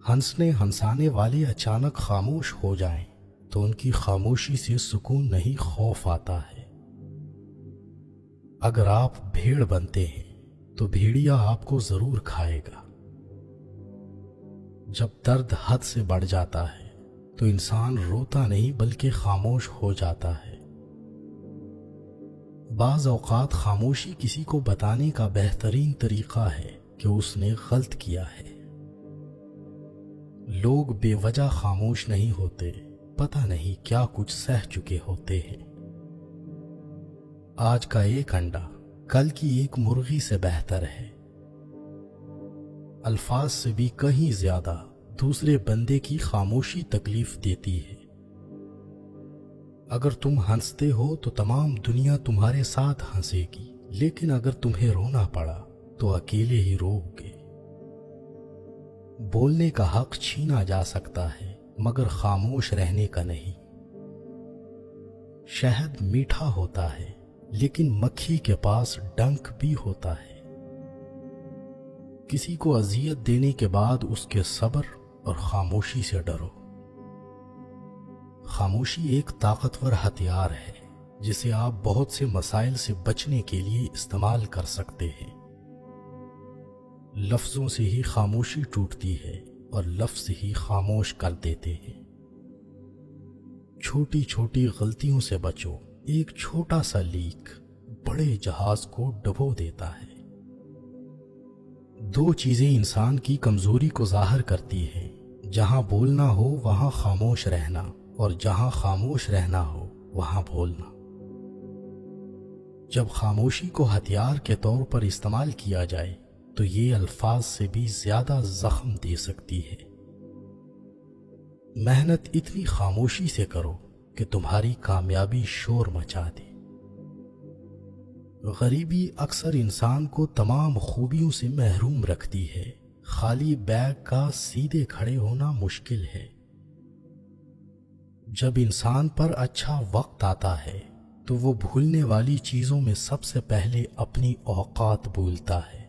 ہنسنے ہنسانے والے اچانک خاموش ہو جائیں تو ان کی خاموشی سے سکون نہیں خوف آتا ہے۔ اگر آپ بھیڑ بنتے ہیں تو بھیڑیا آپ کو ضرور کھائے گا۔ جب درد حد سے بڑھ جاتا ہے تو انسان روتا نہیں بلکہ خاموش ہو جاتا ہے۔ بعض اوقات خاموشی کسی کو بتانے کا بہترین طریقہ ہے کہ اس نے غلط کیا ہے۔ لوگ بے وجہ خاموش نہیں ہوتے، پتہ نہیں کیا کچھ سہ چکے ہوتے ہیں۔ آج کا ایک انڈا کل کی ایک مرغی سے بہتر ہے۔ الفاظ سے بھی کہیں زیادہ دوسرے بندے کی خاموشی تکلیف دیتی ہے۔ اگر تم ہنستے ہو تو تمام دنیا تمہارے ساتھ ہنسے گی، لیکن اگر تمہیں رونا پڑا تو اکیلے ہی رو گے۔ بولنے کا حق چھینا جا سکتا ہے مگر خاموش رہنے کا نہیں۔ شہد میٹھا ہوتا ہے لیکن مکھی کے پاس ڈنک بھی ہوتا ہے۔ کسی کو اذیت دینے کے بعد اس کے صبر اور خاموشی سے ڈرو۔ خاموشی ایک طاقتور ہتھیار ہے جسے آپ بہت سے مسائل سے بچنے کے لیے استعمال کر سکتے ہیں۔ لفظوں سے ہی خاموشی ٹوٹتی ہے اور لفظ ہی خاموش کر دیتے ہیں۔ چھوٹی چھوٹی غلطیوں سے بچو، ایک چھوٹا سا لیک بڑے جہاز کو ڈبو دیتا ہے۔ دو چیزیں انسان کی کمزوری کو ظاہر کرتی ہیں، جہاں بولنا ہو وہاں خاموش رہنا، اور جہاں خاموش رہنا ہو وہاں بولنا۔ جب خاموشی کو ہتھیار کے طور پر استعمال کیا جائے تو یہ الفاظ سے بھی زیادہ زخم دے سکتی ہے۔ محنت اتنی خاموشی سے کرو کہ تمہاری کامیابی شور مچا دے۔ غریبی اکثر انسان کو تمام خوبیوں سے محروم رکھتی ہے۔ خالی بیگ کا سیدھے کھڑے ہونا مشکل ہے۔ جب انسان پر اچھا وقت آتا ہے تو وہ بھولنے والی چیزوں میں سب سے پہلے اپنی اوقات بھولتا ہے۔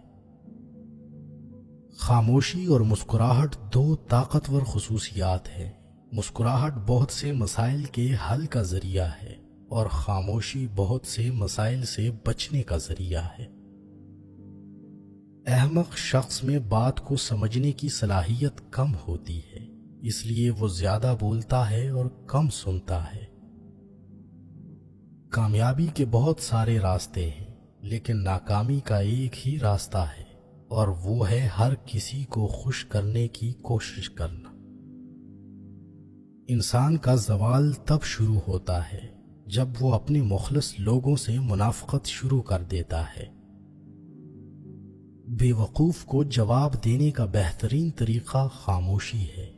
خاموشی اور مسکراہٹ دو طاقتور خصوصیات ہیں۔ مسکراہٹ بہت سے مسائل کے حل کا ذریعہ ہے اور خاموشی بہت سے مسائل سے بچنے کا ذریعہ ہے۔ احمق شخص میں بات کو سمجھنے کی صلاحیت کم ہوتی ہے، اس لیے وہ زیادہ بولتا ہے اور کم سنتا ہے۔ کامیابی کے بہت سارے راستے ہیں لیکن ناکامی کا ایک ہی راستہ ہے، اور وہ ہے ہر کسی کو خوش کرنے کی کوشش کرنا۔ انسان کا زوال تب شروع ہوتا ہے جب وہ اپنے مخلص لوگوں سے منافقت شروع کر دیتا ہے۔ بے وقوف کو جواب دینے کا بہترین طریقہ خاموشی ہے۔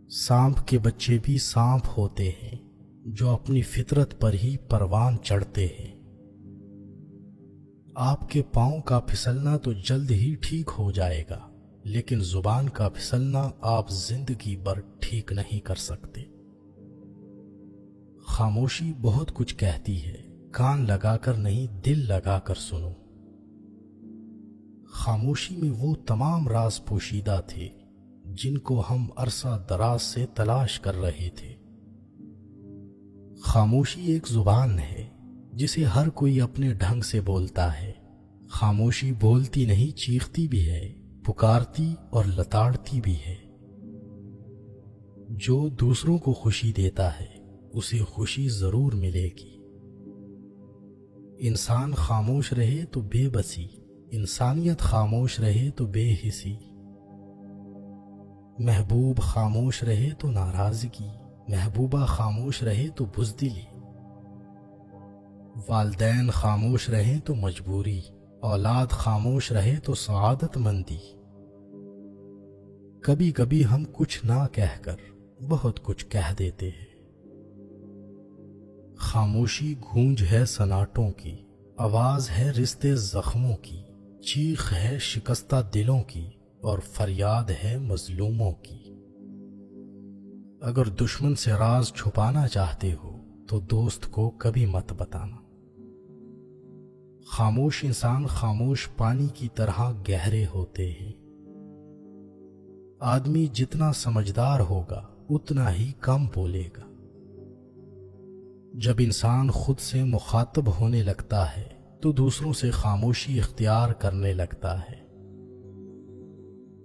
سانپ کے بچے بھی سانپ ہوتے ہیں جو اپنی فطرت پر ہی پروان چڑھتے ہیں۔ آپ کے پاؤں کا پھسلنا تو جلد ہی ٹھیک ہو جائے گا، لیکن زبان کا پھسلنا آپ زندگی بھر ٹھیک نہیں کر سکتے۔ خاموشی بہت کچھ کہتی ہے، کان لگا کر نہیں، دل لگا کر سنو۔ خاموشی میں وہ تمام راز پوشیدہ تھے جن کو ہم عرصہ دراز سے تلاش کر رہے تھے۔ خاموشی ایک زبان ہے جسے ہر کوئی اپنے ڈھنگ سے بولتا ہے۔ خاموشی بولتی نہیں، چیختی بھی ہے، پکارتی اور لتاڑتی بھی ہے۔ جو دوسروں کو خوشی دیتا ہے اسے خوشی ضرور ملے گی۔ انسان خاموش رہے تو بے بسی، انسانیت خاموش رہے تو بے حسی۔ محبوب خاموش رہے تو ناراضگی، محبوبہ خاموش رہے تو بزدلی۔ والدین خاموش رہیں تو مجبوری، اولاد خاموش رہے تو سعادت مندی۔ کبھی کبھی ہم کچھ نہ کہہ کر بہت کچھ کہہ دیتے ہیں۔ خاموشی گونج ہے سناٹوں کی، آواز ہے رشتے زخموں کی، چیخ ہے شکستہ دلوں کی، اور فریاد ہے مظلوموں کی۔ اگر دشمن سے راز چھپانا چاہتے ہو تو دوست کو کبھی مت بتانا۔ خاموش انسان خاموش پانی کی طرح گہرے ہوتے ہیں۔ آدمی جتنا سمجھدار ہوگا اتنا ہی کم بولے گا۔ جب انسان خود سے مخاطب ہونے لگتا ہے تو دوسروں سے خاموشی اختیار کرنے لگتا ہے۔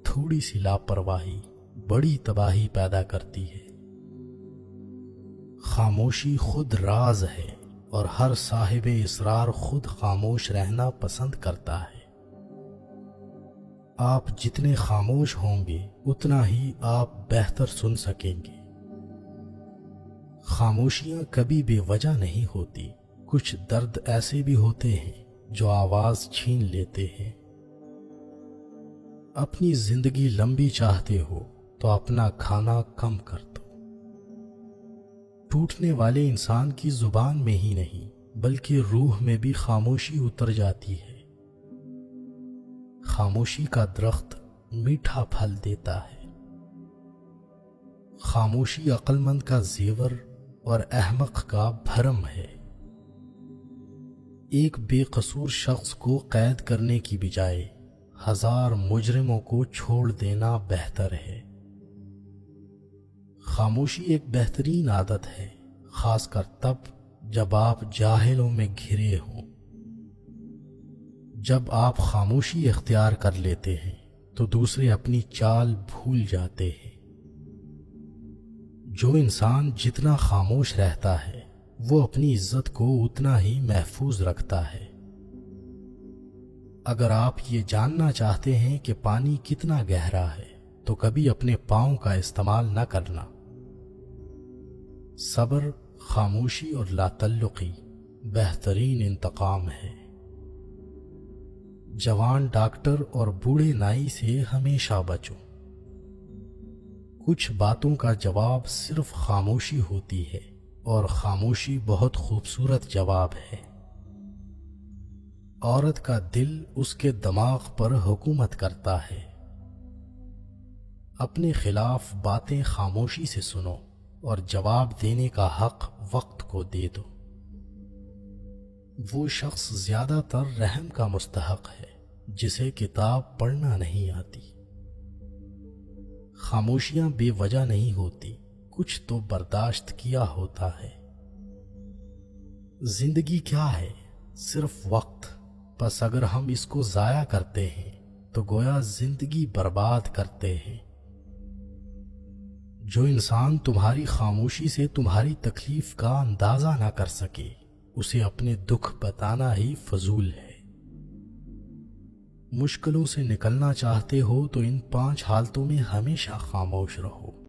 تھوڑی سی لاپرواہی بڑی تباہی پیدا کرتی ہے۔ خاموشی خود راز ہے اور ہر صاحب اسرار خود خاموش رہنا پسند کرتا ہے۔ آپ جتنے خاموش ہوں گے اتنا ہی آپ بہتر سن سکیں گے۔ خاموشیاں کبھی بے وجہ نہیں ہوتی، کچھ درد ایسے بھی ہوتے ہیں جو آواز چھین لیتے ہیں۔ اپنی زندگی لمبی چاہتے ہو تو اپنا کھانا کم کر دو۔ ٹوٹنے والے انسان کی زبان میں ہی نہیں بلکہ روح میں بھی خاموشی اتر جاتی ہے۔ خاموشی کا درخت میٹھا پھل دیتا ہے۔ خاموشی عقل مند کا زیور اور احمق کا بھرم ہے۔ ایک بے قصور شخص کو قید کرنے کی بجائے 1000 مجرموں کو چھوڑ دینا بہتر ہے۔ خاموشی ایک بہترین عادت ہے، خاص کر تب جب آپ جاہلوں میں گھرے ہوں۔ جب آپ خاموشی اختیار کر لیتے ہیں تو دوسرے اپنی چال بھول جاتے ہیں۔ جو انسان جتنا خاموش رہتا ہے وہ اپنی عزت کو اتنا ہی محفوظ رکھتا ہے۔ اگر آپ یہ جاننا چاہتے ہیں کہ پانی کتنا گہرا ہے تو کبھی اپنے پاؤں کا استعمال نہ کرنا۔ صبر، خاموشی اور لا تعلقی بہترین انتقام ہے۔ جوان ڈاکٹر اور بوڑھے نائی سے ہمیشہ بچو۔ کچھ باتوں کا جواب صرف خاموشی ہوتی ہے اور خاموشی بہت خوبصورت جواب ہے۔ عورت کا دل اس کے دماغ پر حکومت کرتا ہے۔ اپنے خلاف باتیں خاموشی سے سنو اور جواب دینے کا حق وقت کو دے دو۔ وہ شخص زیادہ تر رحم کا مستحق ہے جسے کتاب پڑھنا نہیں آتی۔ خاموشیاں بے وجہ نہیں ہوتی، کچھ تو برداشت کیا ہوتا ہے۔ زندگی کیا ہے؟ صرف وقت، بس اگر ہم اس کو ضائع کرتے ہیں تو گویا زندگی برباد کرتے ہیں۔ جو انسان تمہاری خاموشی سے تمہاری تکلیف کا اندازہ نہ کر سکے اسے اپنے دکھ بتانا ہی فضول ہے۔ مشکلوں سے نکلنا چاہتے ہو تو ان 5 حالتوں میں ہمیشہ خاموش رہو۔